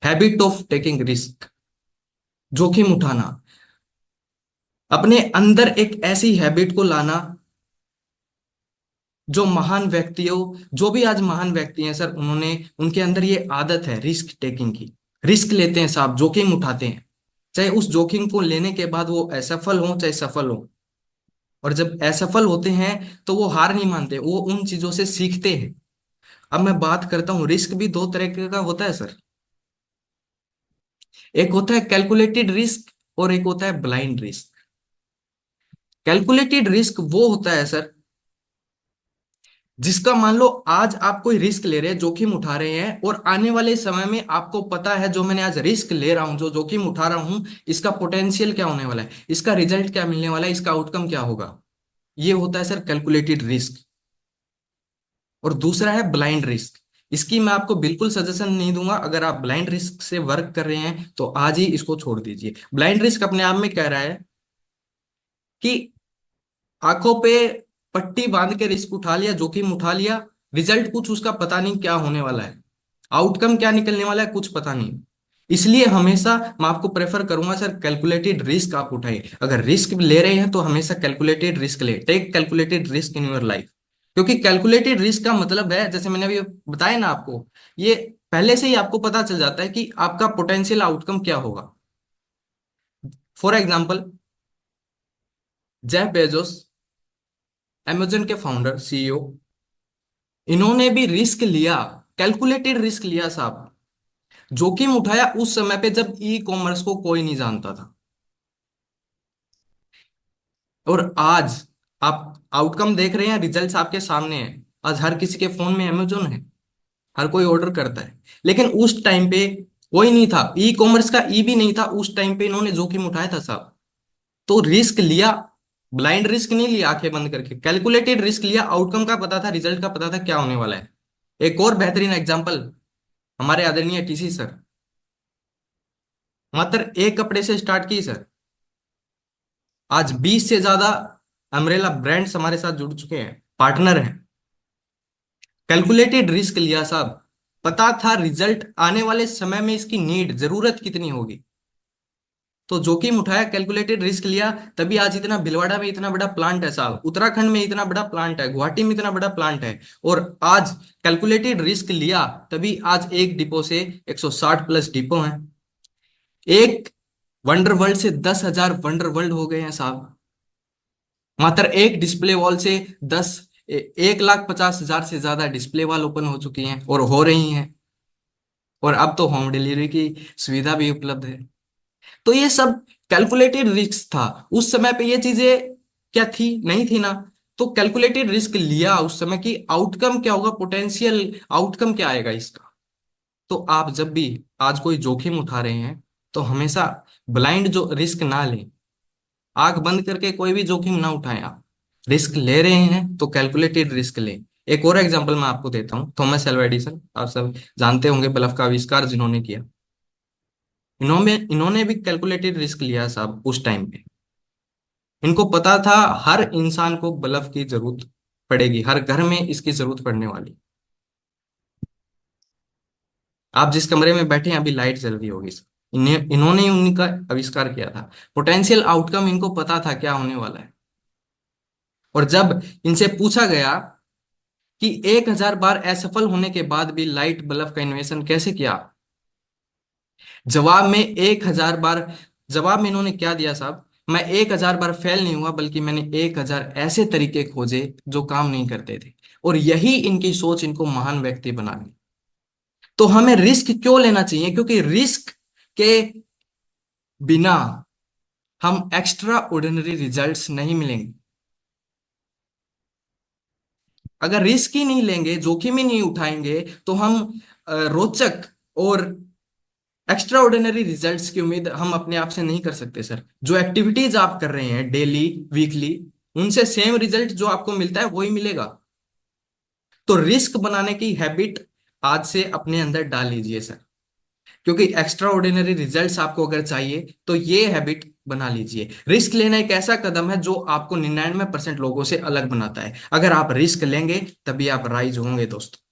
Habit of taking risk, जोखिम उठाना, अपने अंदर एक ऐसी हैबिट को लाना जो महान व्यक्तियों, जो भी आज महान व्यक्ति हैं सर, उन्होंने, उनके अंदर ये आदत है रिस्क टेकिंग की। रिस्क लेते हैं साहब, जोखिम उठाते हैं, चाहे उस जोखिम को लेने के बाद वो असफल हो चाहे सफल हो। और जब असफल होते हैं तो वो हार नहीं मानते, वो उन चीजों से सीखते हैं। अब मैं बात करता हूँ, रिस्क भी दो तरह का होता है सर। एक होता है कैलकुलेटेड रिस्क और एक होता है ब्लाइंड रिस्क। कैलकुलेटेड रिस्क वो होता है सर जिसका मान लो आज आप कोई रिस्क ले रहे हैं, जोखिम उठा रहे हैं, और आने वाले समय में आपको पता है जो मैंने आज रिस्क ले रहा हूं, जो जोखिम उठा रहा हूं, इसका पोटेंशियल क्या होने वाला है, इसका रिजल्ट क्या मिलने वाला है, इसका आउटकम क्या होगा। ये होता है सर कैलकुलेटेड रिस्क। और दूसरा है ब्लाइंड रिस्क। इसकी मैं आपको बिल्कुल सजेशन नहीं दूंगा, अगर आप ब्लाइंड रिस्क से वर्क कर रहे हैं तो आज ही इसको छोड़ दीजिए। ब्लाइंड रिस्क अपने आप में कह रहा है कि आंखों पे पट्टी बांध के रिस्क उठा लिया, जोखिम उठा लिया, रिजल्ट कुछ उसका पता नहीं क्या होने वाला है, आउटकम क्या निकलने वाला है कुछ पता नहीं। इसलिए हमेशा मैं आपको प्रेफर करूंगा सर, कैलकुलेटेड रिस्क आप उठाइए। अगर रिस्क ले रहे हैं तो हमेशा कैलकुलेटेड रिस्क ले, take calculated risk in your life. क्योंकि कैलकुलेटेड रिस्क का मतलब है, जैसे मैंने अभी बताया ना आपको, ये पहले से ही आपको पता चल जाता है कि आपका पोटेंशियल आउटकम क्या होगा। For example, Jeff Bezos, Amazon के फाउंडर सीईओ, इन्होंने भी रिस्क लिया, कैलकुलेटेड रिस्क लिया साहब, जोखिम उठाया उस समय पे जब ई कॉमर्स को कोई नहीं जानता था। और आज आप आउटकम देख रहे हैं, रिजल्ट्स आपके सामने हैं। आज हर किसी के फोन में अमेजोन है, हर कोई ऑर्डर करता है। लेकिन उस टाइम पे कोई नहीं था, ई कॉमर्स का ई भी नहीं था उस टाइम पे, इन्होंने जोखिम उठाया था साहब। तो रिस्क लिया, ब्लाइंड रिस्क नहीं लिया आंखें बंद करके, कैलकुलेटेड रिस्क लिया, आउटकम का पता था, रिजल्ट का पता था क्या होने वाला है। एक और बेहतरीन एग्जांपल, हमारे आदरणीय टीसी सर, मात्र एक कपड़े से स्टार्ट की सर, आज 20 से ज्यादा अम्ब्रेला ब्रांड्स हमारे साथ जुड़ चुके हैं, पार्टनर हैं। कैलकुलेटेड रिस्क लिया साहब, पता था रिजल्ट आने वाले समय में इसकी नीड, जरूरत कितनी होगी, तो जोखिम उठाया, कैलकुलेटेड रिस्क लिया, तभी आज इतना भीलवाड़ा में इतना बड़ा प्लांट है साहब, उत्तराखंड में इतना बड़ा प्लांट है, गुवाहाटी में इतना बड़ा प्लांट है। और आज कैलकुलेटेड रिस्क लिया तभी आज एक डिपो से 160 प्लस डिपो हैं। एक वंडर वर्ल्ड से 10,000 वंडर वर्ल्ड हो गए हैं साहब। मात्र एक डिस्प्ले वॉल से 1,50,000 से ज्यादा डिस्प्ले वॉल ओपन हो चुकी हैं और हो रही हैं। और अब तो होम डिलीवरी की सुविधा भी उपलब्ध है। तो ये सब कैलकुलेटेड रिस्क था उस समय पे। ये चीजें क्या थी, नहीं थी ना। तो कैलकुलेटेड रिस्क लिया उस समय की, आउटकम क्या होगा, पोटेंशियल आउटकम क्या आएगा इसका। तो आप जब भी आज कोई जोखिम उठा रहे हैं तो हमेशा ब्लाइंड जो रिस्क ना लें, आंख बंद करके कोई भी जोखिम ना उठाएं। आप रिस्क ले रहे हैं तो कैलकुलेटेड रिस्क लें। एक और एग्जांपल मैं आपको देता हूं, थॉमस एल्वा एडिसन, आप सब जानते होंगे, बल्ब का आविष्कार जिन्होंने किया, इन्होंने इन्होंने भी कैलकुलेटेड रिस्क लिया साहब उस टाइम पे। इनको पता था हर इंसान को बल्ब की जरूरत पड़ेगी, हर घर में इसकी जरूरत पड़ने वाली। आप जिस कमरे में बैठे हैं अभी लाइट जल रही होगी सर, इन्होंने ही उनका आविष्कार किया था। पोटेंशियल आउटकम इनको पता था क्या होने वाला है। और जब इनसे पूछा गया कि 1,000 बार असफल होने के बाद भी लाइट बल्ब का इन्वेंशन कैसे किया, जवाब में 1,000 बार, जवाब में इन्होंने क्या दिया साहब, मैं 1,000 बार फेल नहीं हुआ, बल्कि मैंने 1,000 ऐसे तरीके खोजे जो काम नहीं करते थे। और यही इनकी सोच इनको महान व्यक्ति बना दी। तो हमें रिस्क क्यों लेना चाहिए, क्योंकि रिस्क के बिना हम एक्स्ट्रा ऑर्डिनरी रिजल्ट्स नहीं मिलेंगे। अगर रिस्क ही नहीं लेंगे, जोखिम ही नहीं उठाएंगे, तो हम रोचक और एक्स्ट्रा ऑर्डिनरी रिजल्ट्स की उम्मीद हम अपने आप से नहीं कर सकते सर। जो एक्टिविटीज आप कर रहे हैं डेली, वीकली, उनसे सेम रिजल्ट जो आपको मिलता है वही मिलेगा। तो रिस्क बनाने की हैबिट आज से अपने अंदर डाल लीजिए सर, क्योंकि एक्स्ट्रा ऑर्डिनरी रिजल्ट्स आपको अगर चाहिए तो ये हैबिट बना लीजिए। रिस्क लेना एक ऐसा कदम है जो आपको 99% लोगों से अलग बनाता है। अगर आप रिस्क लेंगे तभी आप राइज होंगे दोस्तों।